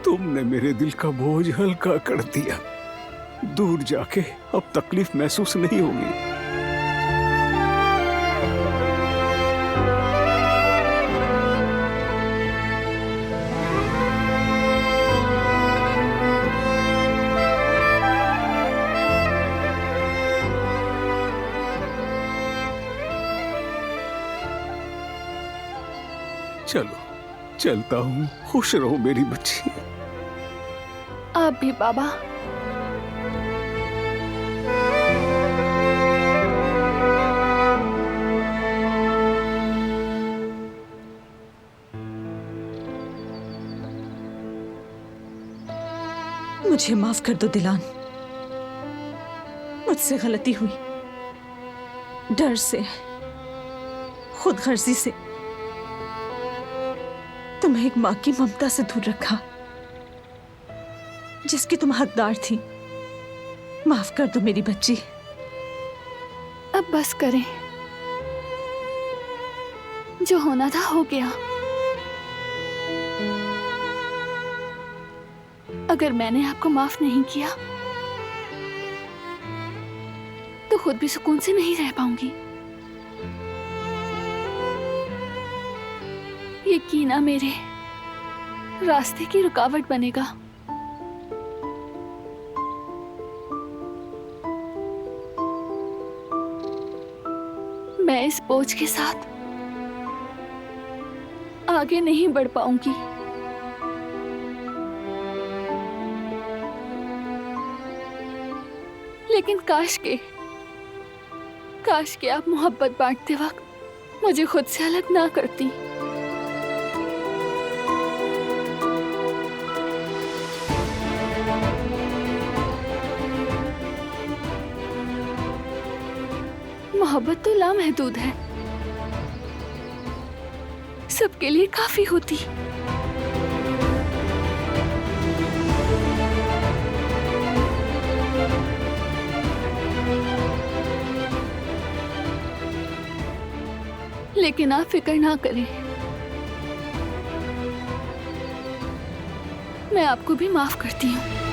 तुमने मेरे दिल का बोझ हल्का कर दिया। दूर जाके अब तकलीफ महसूस नहीं होगी। चलो, चलता हूँ। खुश रहो मेरी बच्ची। आप भी बाबा। मुझे माफ कर दो दिलान, मुझसे गलती हुई। डर से, खुद गर्जी से तुम्हें एक माँ की ममता से दूर रखा जिसकी तुम हकदार थी। माफ कर दो मेरी बच्ची। अब बस करें, जो होना था हो गया। अगर मैंने आपको माफ नहीं किया तो खुद भी सुकून से नहीं रह पाऊंगी। ये कीना मेरे रास्ते की रुकावट बनेगा। मैं इस बोझ के साथ आगे नहीं बढ़ पाऊंगी। लेकिन काश के आप मोहब्बत बांटते वक्त मुझे खुद से अलग ना करती। मोहब्बत तो लामहदूद है, सबके लिए काफी होती। लेकिन आप फिक्र ना करें, मैं आपको भी माफ करती हूँ।